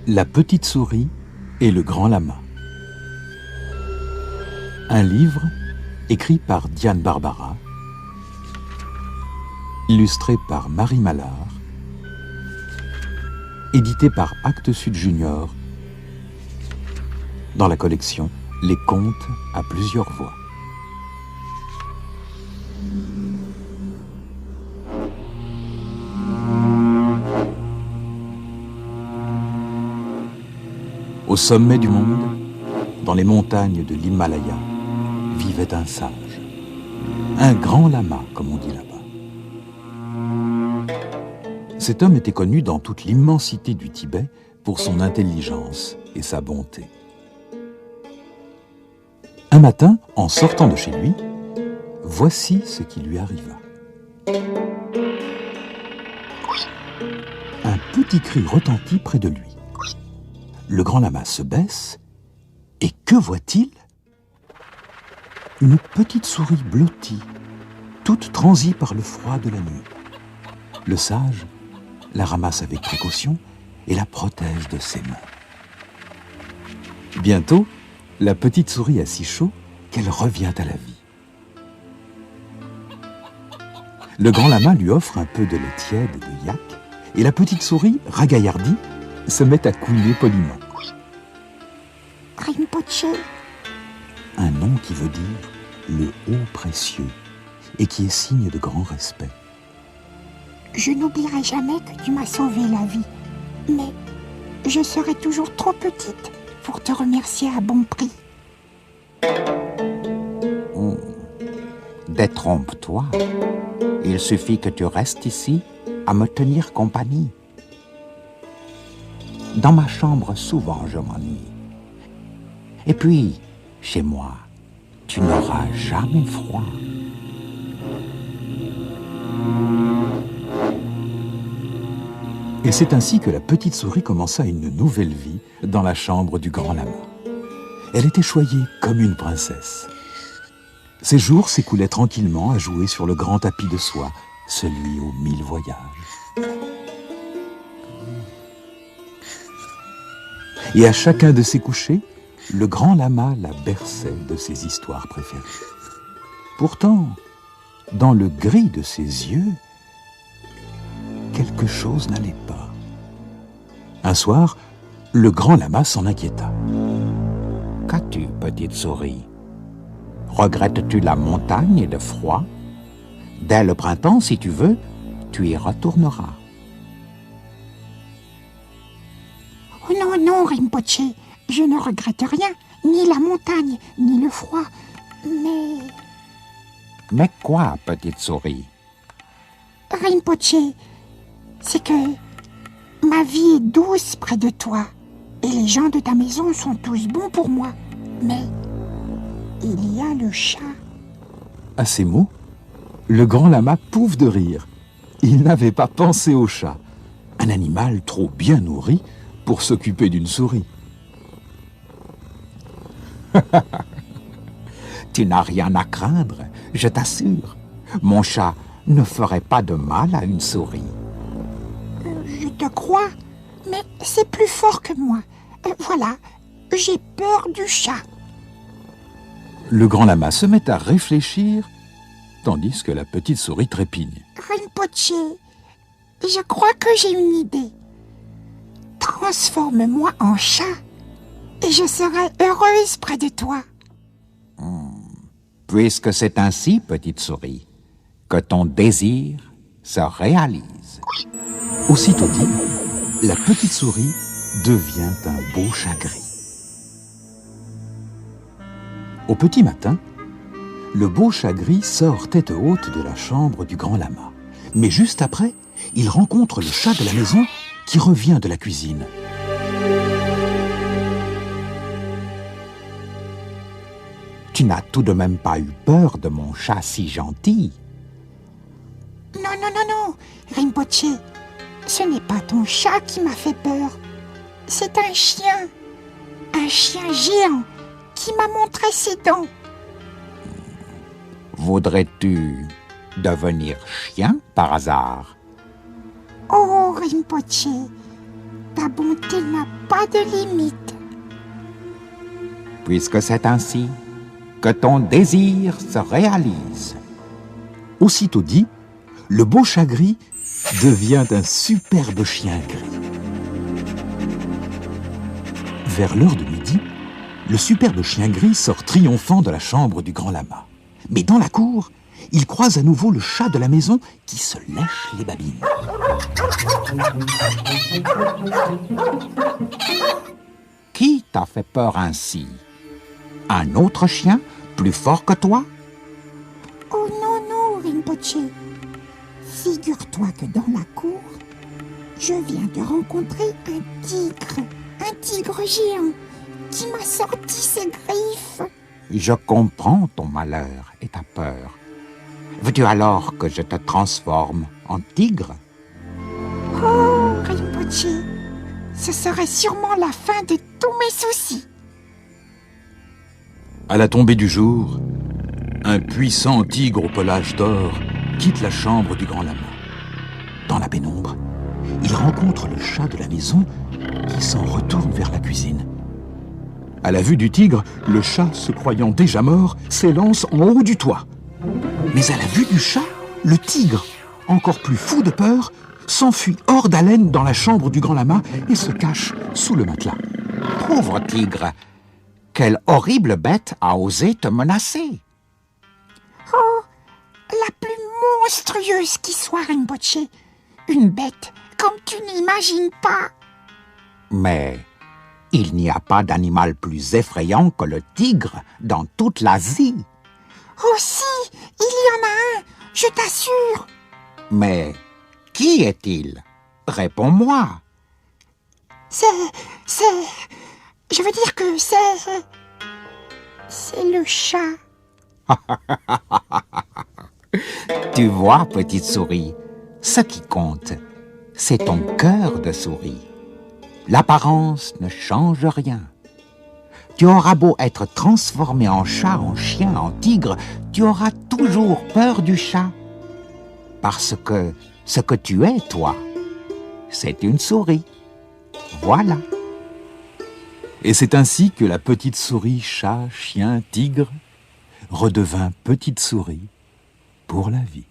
La petite souris et le grand lama. Un livre écrit par Diane Barbara, illustré par Marie Mallard, édité par Actes Sud Junior, dans la collection Les contes à plusieurs voix. Au sommet du monde, dans les montagnes de l'Himalaya, vivait un sage, un grand lama, comme on dit là-bas. Cet homme était connu dans toute l'immensité du Tibet pour son intelligence et sa bonté. Un matin, en sortant de chez lui, voici ce qui lui arriva. Un petit cri retentit près de lui. Le grand lama se baisse, et que voit-il? Une petite souris blottie, toute transie par le froid de la nuit. Le sage la ramasse avec précaution et la protège de ses mains. Bientôt, la petite souris a si chaud qu'elle revient à la vie. Le grand lama lui offre un peu de lait tiède et de yak, et la petite souris, ragaillardie, se met à couiner poliment. Rinpoché. Un nom qui veut dire le haut précieux et qui est signe de grand respect. Je n'oublierai jamais que tu m'as sauvé la vie, mais je serai toujours trop petite pour te remercier à bon prix. Oh, détrompe-toi. Il suffit que tu restes ici à me tenir compagnie. Dans ma chambre, souvent, je m'ennuie. Et puis, chez moi, tu n'auras jamais froid. Et c'est ainsi que la petite souris commença une nouvelle vie dans la chambre du grand lama. Elle était choyée comme une princesse. Ses jours s'écoulaient tranquillement à jouer sur le grand tapis de soie, celui aux 1000 voyages. Et à chacun de ses couchers, le grand lama la berçait de ses histoires préférées. Pourtant, dans le gris de ses yeux, quelque chose n'allait pas. Un soir, le grand lama s'en inquiéta. Qu'as-tu, petite souris? Regrettes-tu la montagne et le froid? Dès le printemps, si tu veux, tu y retourneras. Oh non, non, Rinpoché, je ne regrette rien, ni la montagne, ni le froid, mais... Mais quoi, petite souris? Rinpoché, c'est que ma vie est douce près de toi, et les gens de ta maison sont tous bons pour moi, mais il y a le chat. À ces mots, le grand lama pouffe de rire. Il n'avait pas pensé au chat, un animal trop bien nourri pour s'occuper d'une souris. Tu n'as rien à craindre, je t'assure. Mon chat ne ferait pas de mal à une souris. Je te crois, mais c'est plus fort que moi. Voilà, j'ai peur du chat. Le grand lama se met à réfléchir, tandis que la petite souris trépigne. Rinpoché, je crois que j'ai une idée. Transforme-moi en chat, et je serai heureuse près de toi. Puisque c'est ainsi, petite souris, que ton désir se réalise. Aussitôt dit, la petite souris devient un beau chat gris. Au petit matin, le beau chat gris sort tête haute de la chambre du grand lama. Mais juste après, il rencontre le chat de la maison qui revient de la cuisine. Tu n'as tout de même pas eu peur de mon chat si gentil? Non, non, non, non, Rinpoché, ce n'est pas ton chat qui m'a fait peur. C'est un chien géant qui m'a montré ses dents. Voudrais-tu devenir chien par hasard? Oh, Rinpoché, Ta bonté n'a pas de limite. Puisque c'est ainsi, que ton désir se réalise. Aussitôt dit, le beau chat gris devient un superbe chien gris. Vers l'heure de midi, le superbe chien gris sort triomphant de la chambre du grand lama. Mais dans la cour, il croise à nouveau le chat de la maison qui se lèche les babines. Qui t'a fait peur ainsi? Un autre chien plus fort que toi? Oh non, non, Rinpoché. Figure-toi que dans la cour, je viens de rencontrer un tigre géant qui m'a sorti ses griffes. Je comprends ton malheur et ta peur. Veux-tu alors que je te transforme en tigre? Oh, Rinpoché, ce serait sûrement la fin de tous mes soucis. À la tombée du jour, un puissant tigre au pelage d'or quitte la chambre du grand lama. Dans la pénombre, il rencontre le chat de la maison qui s'en retourne vers la cuisine. À la vue du tigre, le chat, se croyant déjà mort, s'élance en haut du toit. Mais à la vue du chat, le tigre, encore plus fou de peur, s'enfuit hors d'haleine dans la chambre du grand lama et se cache sous le matelas. Pauvre tigre, quelle horrible bête a osé te menacer? Oh, la plus monstrueuse qui soit, Rinpoché. Une bête comme tu n'imagines pas. Mais il n'y a pas d'animal plus effrayant que le tigre dans toute l'Asie. Oh si, il y en a un, je t'assure. Mais qui est-il? Réponds-moi. Je veux dire que c'est le chat. Tu vois, petite souris, ce qui compte, c'est ton cœur de souris. L'apparence ne change rien. Tu auras beau être transformé en chat, en chien, en tigre, tu auras toujours peur du chat. Parce que ce que tu es, toi, c'est une souris. Voilà. Et c'est ainsi que la petite souris chat, chien, tigre redevint petite souris pour la vie.